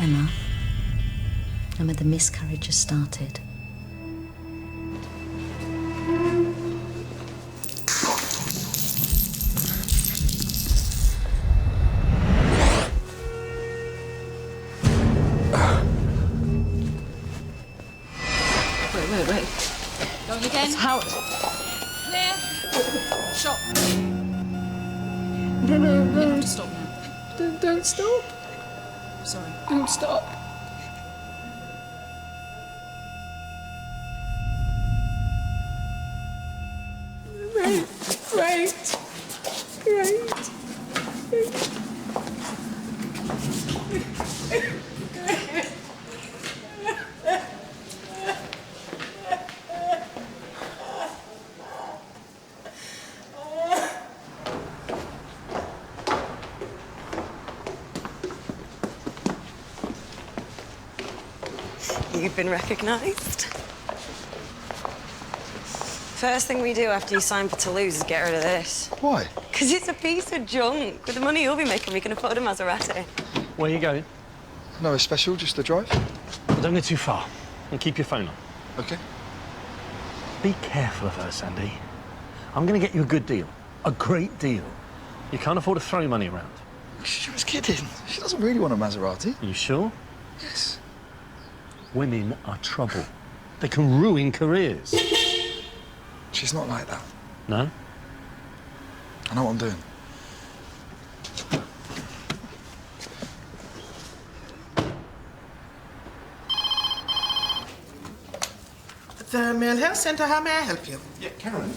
Emma. And when the miscarriages started. Wait. Going again? It's Howard. Clear. Shot. No. You have to stop now. Don't stop. Sorry. Don't stop. Great. You've been recognised. First thing we do after you sign for Toulouse is get rid of this. Why? Because it's a piece of junk. With the money you'll be making, we can afford a Maserati. Where are you going? No, special, just a drive. Don't go too far. And keep your phone on. Okay. Be careful of her, Sandy. I'm going to get you a good deal. A great deal. You can't afford to throw money around. She was kidding. She doesn't really want a Maserati. Are you sure? Yes. Women are trouble. They can ruin careers. She's not like that. No? I know what I'm doing. The Mill Health Centre, how may I help you? Yeah, Karen,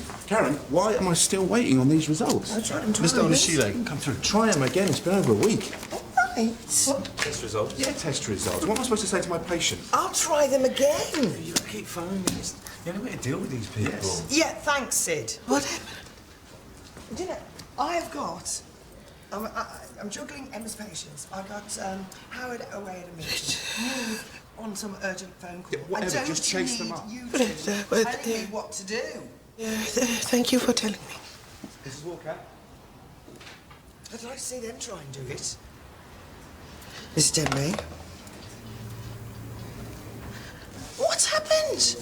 why am I still waiting on these results? I tried them Mr. twice. Onishile, come through. Try them again. It's been over a week. Right. Test results? Yeah, test results. What am I supposed to say to my patient? I'll try them again. You keep phoning me. It's the only way to deal with these people. Yes. Yeah, thanks, Sid. What happened? Do you know, I've got... I'm juggling Emma's patients. I've got Howard away at a meeting. Move on some urgent phone call. Yeah, whatever, I don't just chase them need up. You telling me what to do. Thank you for telling me. Mrs. Walker? I'd like to see them try and do it. Miss Denby. What's happened?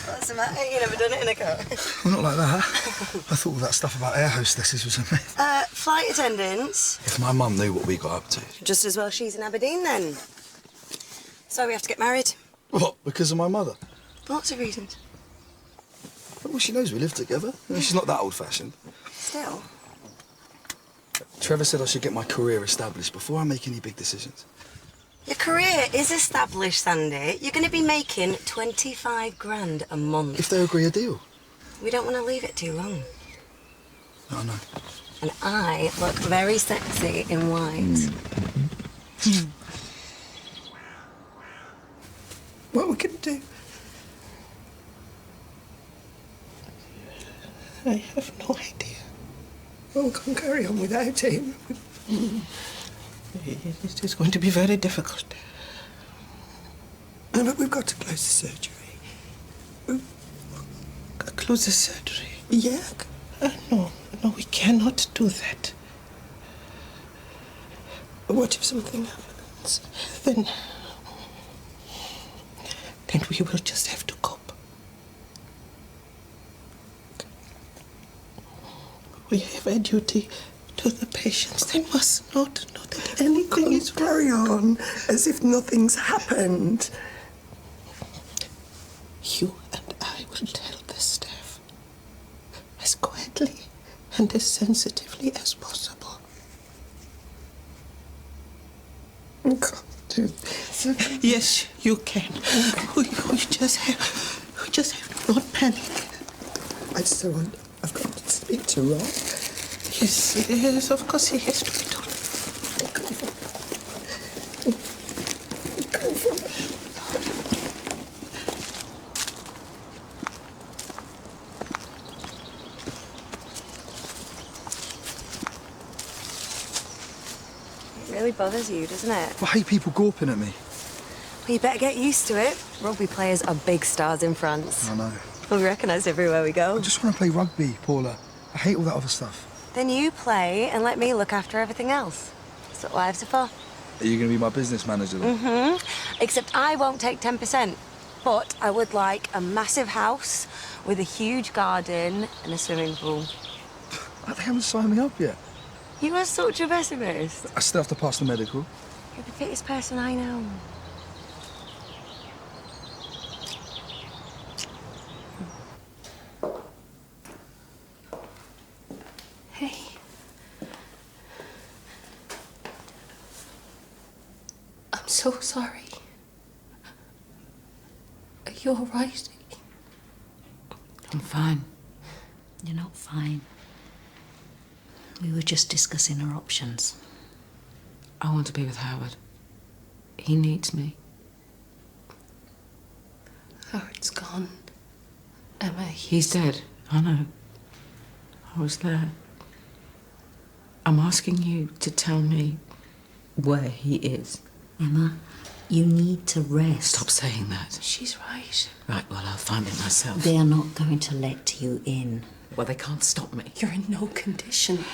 What's the matter? You never done it in a car? Well, not like that. I thought all that stuff about air hostesses was a myth. Flight attendants. If my mum knew what we got up to. Just as well she's in Aberdeen, then. So we have to get married. What, because of my mother? Lots of reasons. Well, she knows we live together. She's not that old-fashioned. Still. Trevor said I should get my career established before I make any big decisions. Your career is established, Sandy. You're going to be making 25 grand a month. If they agree a deal. We don't want to leave it too long. I know. And I look very sexy in white. What we can do? I have no idea. Well, we can't carry on without him. It is going to be very difficult. No, but we've got to close the surgery. Close the surgery? Yeah. No, we cannot do that. What if something happens? Then we will just have to cope. We have a duty to the patients. They must not know that anything is wrong. Carry on as if nothing's happened. You and I will tell the staff as quietly and as sensitively as possible. I can't do this. Yes, you can. We just have to not panic. I just don't want... I've got to speak to Rob. Yes, of course he has to be told. It really bothers you, doesn't it? I hate people gawping at me. Well, you better get used to it. Rugby players are big stars in France. I know. We're recognised everywhere we go. I just want to play rugby, Paula. I hate all that other stuff. Then you play and let me look after everything else. That's what wives are for. Are you going to be my business manager then? Mm-hmm. Except I won't take 10%. But I would like a massive house with a huge garden and a swimming pool. They haven't signed me up yet. You are such a pessimist. I still have to pass the medical. You're the fittest person I know. Hey. I'm so sorry. Are you all right? I'm fine. You're not fine. We were just discussing our options. I want to be with Howard. He needs me. Howard's gone. Emma, he's dead. I know. I was there. I'm asking you to tell me where he is. Emma, you need to rest. Stop saying that. She's right. Right, well, I'll find it myself. They are not going to let you in. Well, they can't stop me. You're in no condition.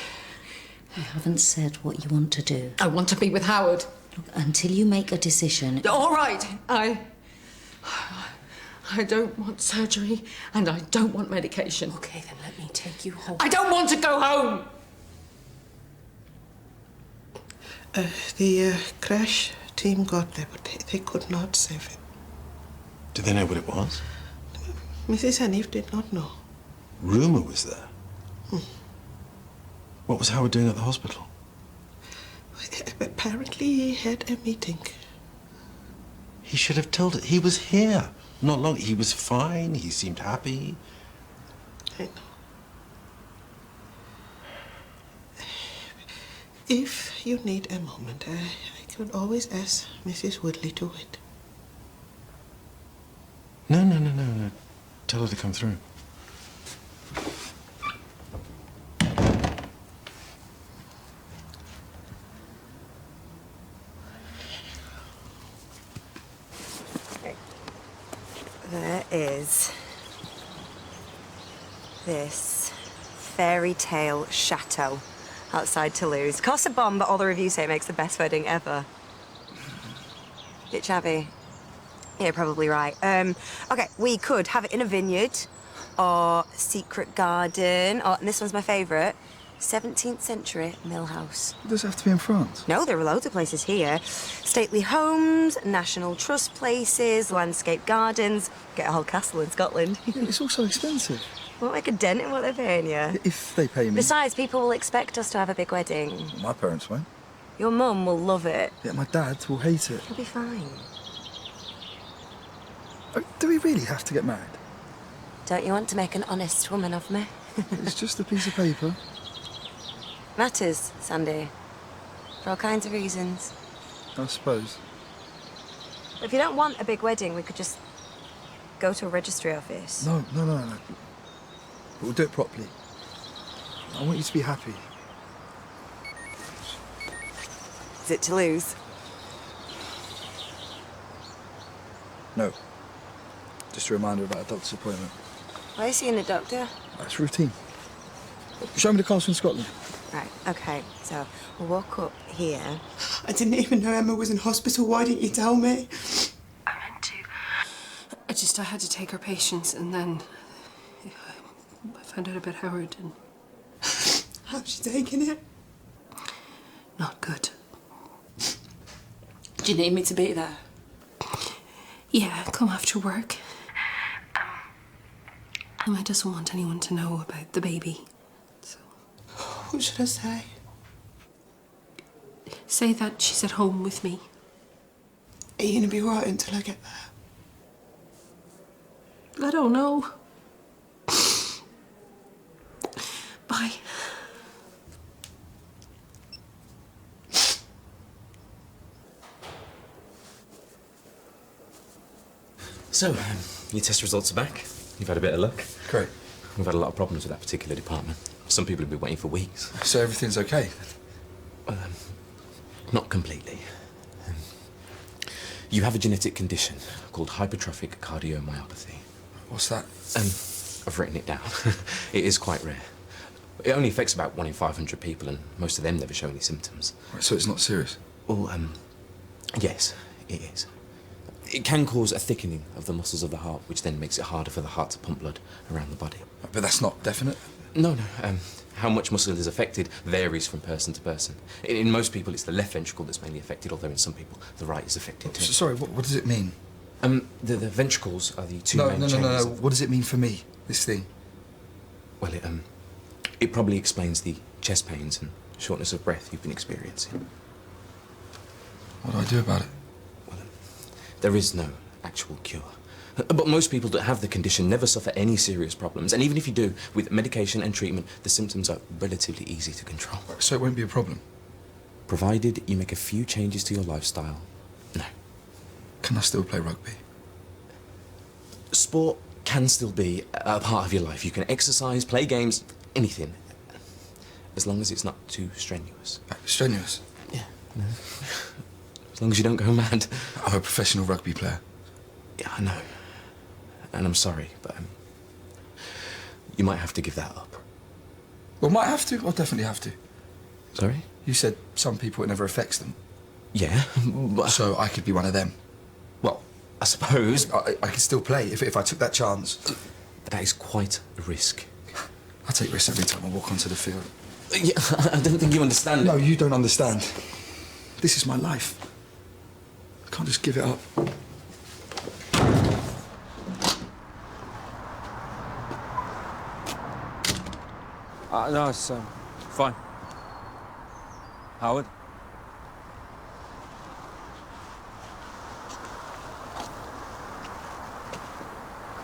You haven't said what you want to do. I want to be with Howard. Until you make a decision... All right. I don't want surgery and I don't want medication. Okay, then let me take you home. I don't want to go home! The crash team got there, but they could not save him. Do they know what it was? Mrs. Hanif did not know. Rumour was there. What was Howard doing at the hospital? Apparently he had a meeting. He should have told it. He was here. Not long. He was fine. He seemed happy. I know. If you need a moment, I could always ask Mrs. Woodley to wait. No. Tell her to come through. There is this fairy tale chateau outside Toulouse. Costs a bomb, but all the reviews say it makes the best wedding ever. Bit shabby. Yeah, probably right. Okay, we could have it in a vineyard or secret garden, or, and this one's my favourite, 17th century mill house. Does it have to be in France? No, there are loads of places here. Stately homes, national trust places, landscape gardens. Get a whole castle in Scotland. Yeah, it's all so expensive. Won't make a dent in what they're paying you. If they pay me. Besides, people will expect us to have a big wedding. My parents won't. Your mum will love it. Yeah, my dad will hate it. You'll be fine. Oh, do we really have to get married? Don't you want to make an honest woman of me? It's just a piece of paper. Matters, Sandy. For all kinds of reasons. I suppose. If you don't want a big wedding, we could just go to a registry office. No. But we'll do it properly. I want you to be happy. Is it Toulouse? No. Just a reminder about a doctor's appointment. Why are you seeing a doctor? That's routine. Show me the castle in Scotland. Right, okay. So, we'll walk up here. I didn't even know Emma was in hospital. Why didn't you tell me? I meant to. I had to take her patients, and then I found out about Howard, and How's she taking it? not good. Do you need me to be there? Yeah, come after work. Emma doesn't want anyone to know about the baby, so... What should I say? Say that she's at home with me. Are you gonna be right until I get there? I don't know. Bye. So, your test results are back. You've had a bit of luck. Great. We've had a lot of problems with that particular department. Some people have been waiting for weeks. So everything's okay? Well, not completely. You have a genetic condition called hypertrophic cardiomyopathy. What's that? I've written it down. It is quite rare. It only affects about 1 in 500 people, and most of them never show any symptoms. Right, so it's not serious? Well, yes, it is. It can cause a thickening of the muscles of the heart, which then makes it harder for the heart to pump blood around the body. But that's not definite? No. How much muscle is affected varies from person to person. In most people, it's the left ventricle that's mainly affected, although in some people, the right is affected too. Sorry, what does it mean? The ventricles are the two main chambers. No. What does it mean for me, this thing? Well, it probably explains the chest pains and shortness of breath you've been experiencing. What do I do about it? Well, there is no actual cure. But most people that have the condition never suffer any serious problems. And even if you do, with medication and treatment, the symptoms are relatively easy to control. So it won't be a problem? Provided you make a few changes to your lifestyle, no. Can I still play rugby? Sport can still be a part of your life. You can exercise, play games, anything. As long as it's not too strenuous. Strenuous? Yeah. No. As long as you don't go mad. I'm a professional rugby player. Yeah, I know. And I'm sorry, but you might have to give that up. Well, might have to. I'll definitely have to. Sorry? You said some people it never affects them. Yeah, but... So I could be one of them. Well, I suppose... I could still play if I took that chance. That is quite a risk. I take risks every time I walk onto the field. Yeah, I don't think you understand. No, you don't understand. This is my life. I can't just give it up. No, it's fine. Howard?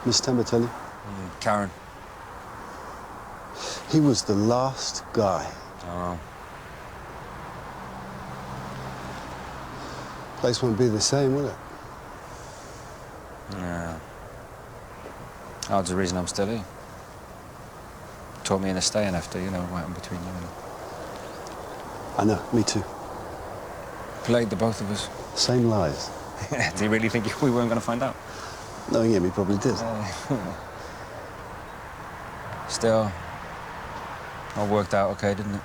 Miss Tambatelli? Karen. He was the last guy. Oh. Place won't be the same, will it? Yeah. Howard's the reason I'm still here. Taught me in a staying after, you know, what happened between you and him. I know, me too. Played the both of us. Same lies. Do you really think we weren't going to find out? Knowing him, he probably did. Still, all worked out okay, didn't it?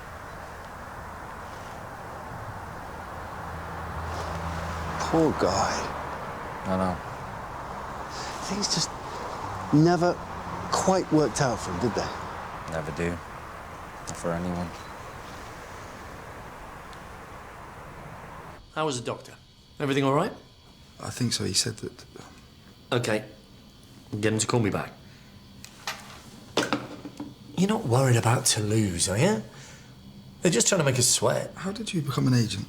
Poor guy. I know. Things just never quite worked out for him, did they? Never do. Not for anyone. How was the doctor? Everything all right? I think so. He said that... OK. Get him to call me back. You're not worried about Toulouse, are you? They're just trying to make us sweat. How did you become an agent?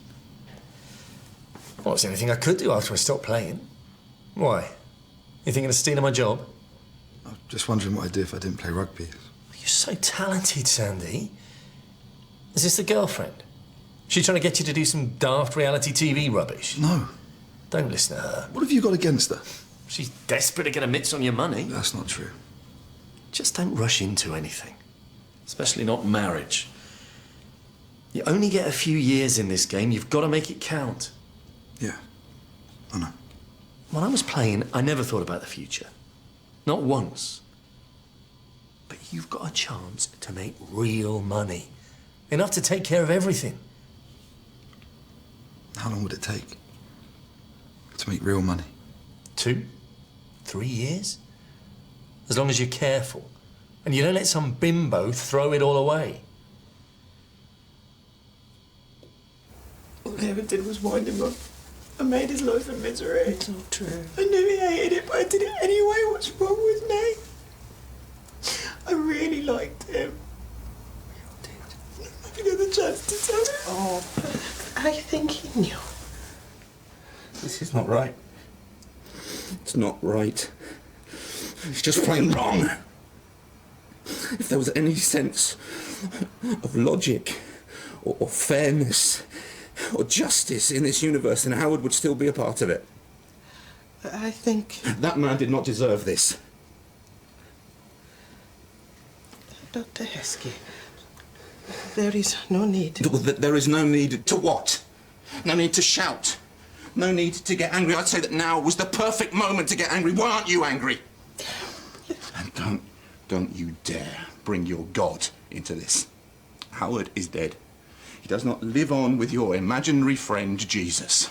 Well, it's anything I could do after I stopped playing. Why? You thinking of stealing my job? I'm just wondering what I'd do if I didn't play rugby. You're so talented, Sandy. Is this the girlfriend? She trying to get you to do some daft reality TV rubbish? No. Don't listen to her. What have you got against her? She's desperate to get her mitts on your money. That's not true. Just don't rush into anything. Especially not marriage. You only get a few years in this game. You've got to make it count. Yeah, I know. When I was playing, I never thought about the future. Not once. But you've got a chance to make real money. Enough to take care of everything. How long would it take to make real money? 2, 3 years? As long as you're careful. And you don't let some bimbo throw it all away. All I ever did was wind him up. I made his life a misery. It's not true. I knew he hated it, but I did it anyway. What's wrong with me? I really liked him. We all did. I never got the chance to tell him. Oh, I think he knew. This is not right. It's not right. It's just plain wrong. If there was any sense of logic or fairness or justice in this universe, then Howard would still be a part of it. I think... That man did not deserve this. Dr. Heskey, there is no need... There is no need to what? No need to shout. No need to get angry. I'd say that now was the perfect moment to get angry. Why aren't you angry? And don't you dare bring your God into this. Howard is dead. He does not live on with your imaginary friend, Jesus.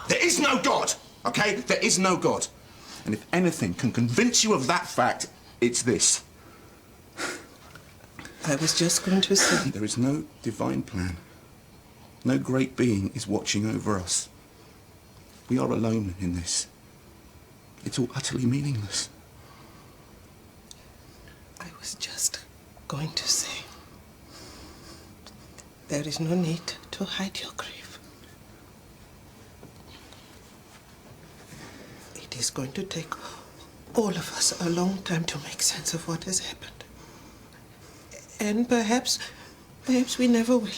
There is no God, okay? There is no God. And if anything can convince you of that fact, it's this. I was just going to say... There is no divine plan. No great being is watching over us. We are alone in this. It's all utterly meaningless. I was just going to say... There is no need to hide your grief. It is going to take all of us a long time to make sense of what has happened. And perhaps we never will.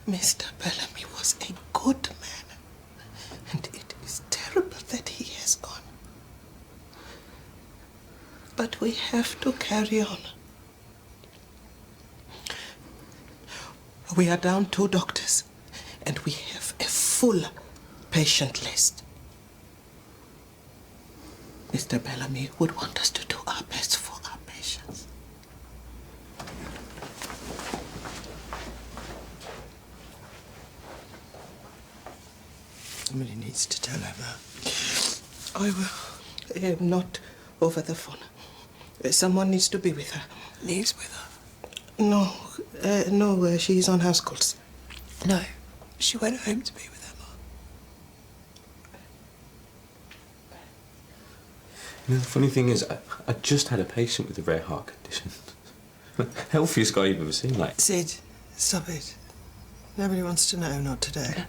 Mr. Bellamy was a good man, and it is terrible that he has gone. But we have to carry on. We are down 2 doctors, and we have a full patient list. Mr. Bellamy would want us to do our best for our patients. Somebody needs to tell Emma. I will. Not over the phone. Someone needs to be with her. Lives with her? No, she's on house calls. No, she went home to be with Emma. You know, the funny thing is, I just had a patient with a rare heart condition. Healthiest guy you've ever seen, like. Sid, stop it. Nobody wants to know, not today.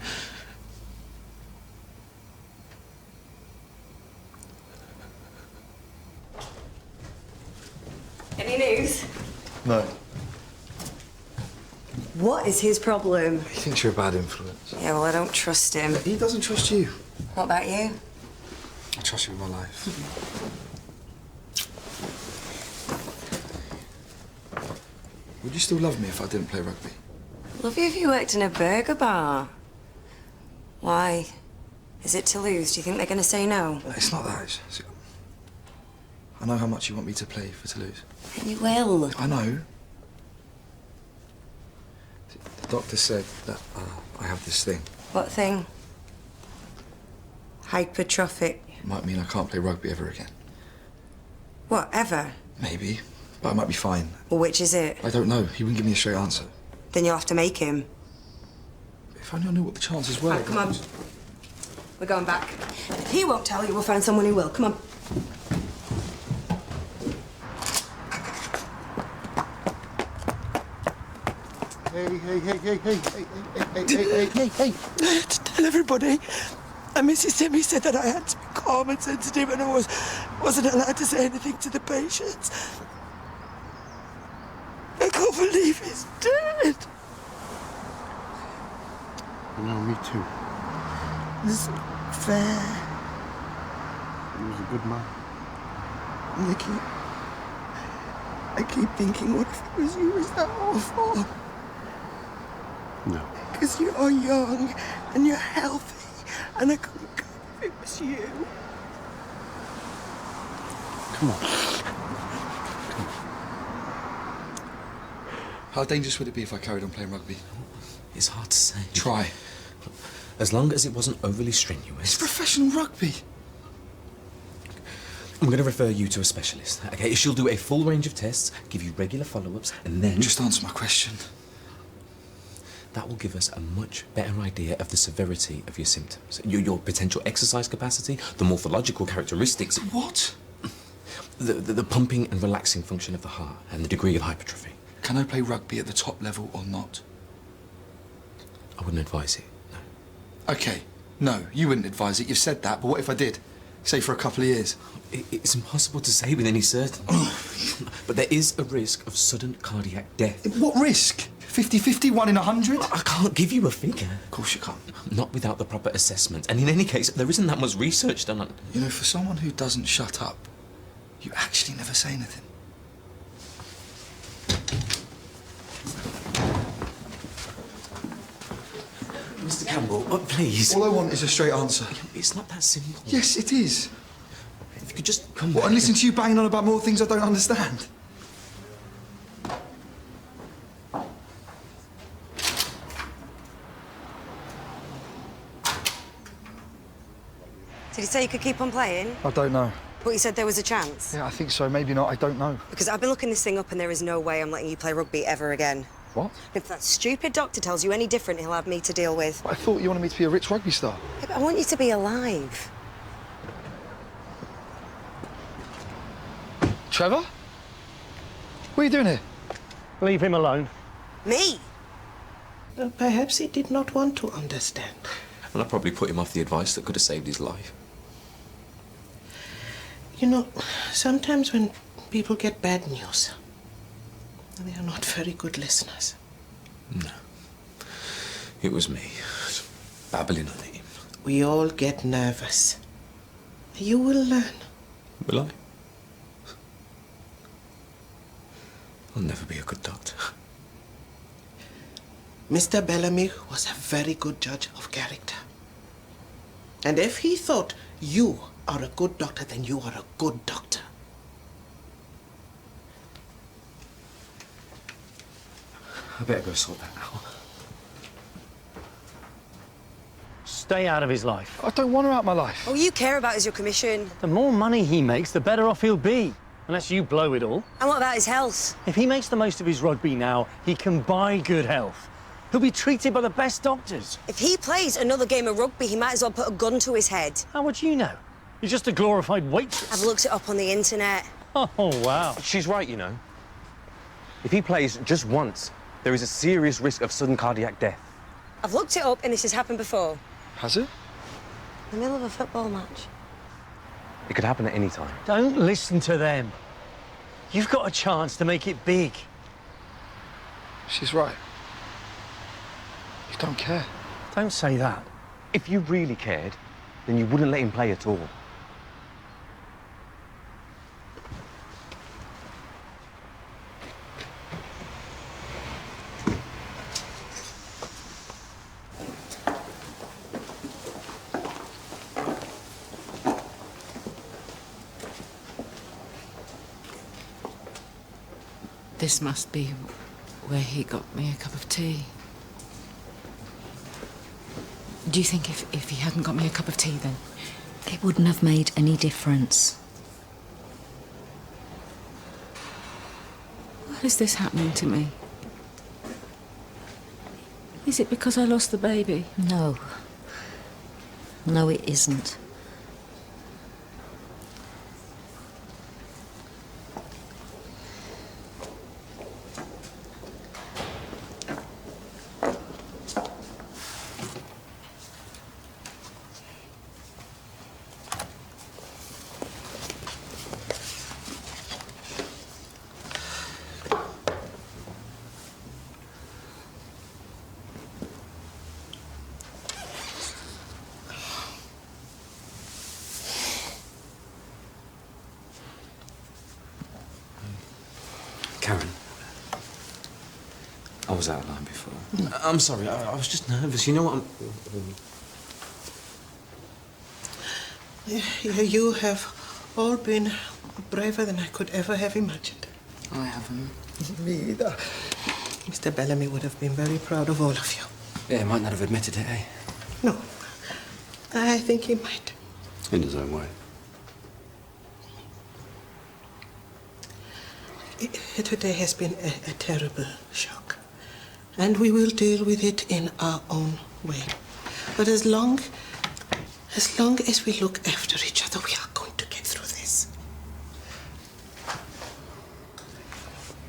Any news? No. What is his problem? He thinks you're a bad influence. Yeah, well, I don't trust him. He doesn't trust you. What about you? I trust you with my life. Would you still love me if I didn't play rugby? Love you if you worked in a burger bar. Why? Is it Toulouse? Do you think they're going to say no? It's not that. I know how much you want me to play for Toulouse. You will. I know. The doctor said that I have this thing. What thing? Hypertrophic. Might mean I can't play rugby ever again. Whatever. Maybe, but I might be fine. Well, which is it? I don't know. He wouldn't give me a straight answer. Then you'll have to make him. If only I knew what the chances were. Right, come on. We're going back. If he won't tell you, we'll find someone who will. Come on. Hey. To tell everybody, Mrs. Timmy said that I had to be calm and sensitive and I wasn't allowed to say anything to the patients. I can't believe he's dead. No, me too. This isn't fair. He was a good man. I keep thinking, what if it was you? Is that awful? No. Because you are young and you're healthy, and I couldn't go if it was you. Come on. How dangerous would it be if I carried on playing rugby? It's hard to say. Try. As long as it wasn't overly strenuous. It's professional rugby. I'm going to refer you to a specialist, okay? She'll do a full range of tests, give you regular follow-ups, and then... Just answer my question. That will give us a much better idea of the severity of your symptoms, your potential exercise capacity, the morphological characteristics... What? The pumping and relaxing function of the heart, and the degree of hypertrophy. Can I play rugby at the top level or not? I wouldn't advise it, no. Okay, no, you wouldn't advise it. You've said that, but what if I did? Say for a couple of years. It's impossible to say with any certainty. But there is a risk of sudden cardiac death. What risk? 50-50, 1 in 100? I can't give you a figure. Of course you can't. Not without the proper assessment. And in any case, there isn't that much research done on... You know, for someone who doesn't shut up, you actually never say anything. Mr. Campbell, please. All I want is a straight answer. It's not that simple. Yes, it is. If you could just Come What, back. and listen to you banging on about more things I don't understand? Did he say you could keep on playing? I don't know. But he said there was a chance. Yeah, I think so. Maybe not. I don't know. Because I've been looking this thing up and there is no way I'm letting you play rugby ever again. What? If that stupid doctor tells you any different, he'll have me to deal with. I thought you wanted me to be a rich rugby star. Yeah, but I want you to be alive. Trevor? What are you doing here? Leave him alone. Me? Perhaps he did not want to understand. And I probably put him off the advice that could have saved his life. You know, sometimes when people get bad news, they are not very good listeners. No. It was me. Babbling on him. We all get nervous. You will learn. Will I? I'll never be a good doctor. Mr. Bellamy was a very good judge of character. And if he thought you are a good doctor, then you are a good doctor. I better go sort that out. Stay out of his life. I don't want her out of my life. All you care about is your commission. The more money he makes, the better off he'll be. Unless you blow it all. And what about his health? If he makes the most of his rugby now, he can buy good health. He'll be treated by the best doctors. If he plays another game of rugby, he might as well put a gun to his head. How would you know? You're just a glorified waitress. I've looked it up on the internet. Oh, wow. She's right, you know. If he plays just once, there is a serious risk of sudden cardiac death. I've looked it up and this has happened before. Has it? In the middle of a football match. It could happen at any time. Don't listen to them. You've got a chance to make it big. She's right. You don't care. Don't say that. If you really cared, then you wouldn't let him play at all. This must be where he got me a cup of tea. Do you think if he hadn't got me a cup of tea, then? It wouldn't have made any difference. Why is this happening to me? Is it because I lost the baby? No. No, it isn't. Karen. I was out of line before. I'm sorry, I was just nervous. You know what You have all been braver than I could ever have imagined. I haven't. Me either. Mr. Bellamy would have been very proud of all of you. Yeah, he might not have admitted it, eh? No, I think he might. In his own way. Today has been a terrible shock. And we will deal with it in our own way. But as long as we look after each other, we are going to get through this.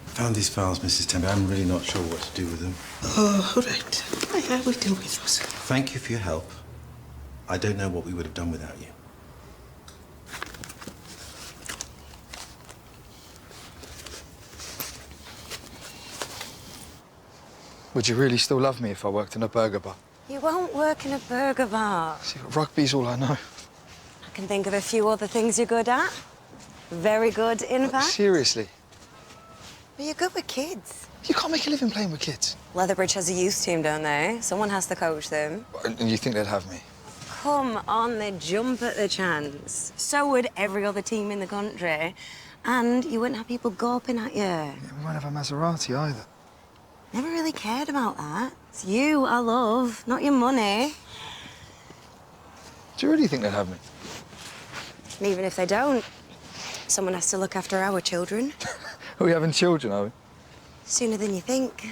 Found these files, Mrs. Tembe. I'm really not sure what to do with them. Oh, right. I will deal with those. Thank you for your help. I don't know what we would have done without you. Would you really still love me if I worked in a burger bar? You won't work in a burger bar. See, rugby's all I know. I can think of a few other things you're good at. Very good, in fact. Seriously. But you're good with kids. You can't make a living playing with kids. Leatherbridge has a youth team, don't they? Someone has to coach them. And you think they'd have me? come on, they'd jump at the chance. So would every other team in the country. And you wouldn't have people gawping at you. Yeah, we won't have a Maserati either. Never really cared about that. It's you I love, not your money. Do you really think they'd have me? And even if they don't, someone has to look after our children. Are we having children, are we? Sooner than you think.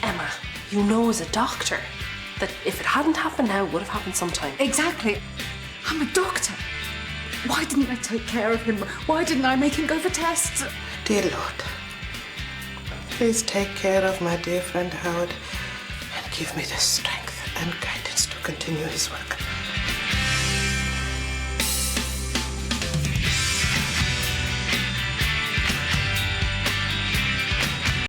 Emma, you know as a doctor that if it hadn't happened now, it would have happened sometime. Exactly. I'm a doctor. Why didn't I take care of him? Why didn't I make him go for tests? Dear Lord, please take care of my dear friend Howard and give me the strength and guidance to continue his work.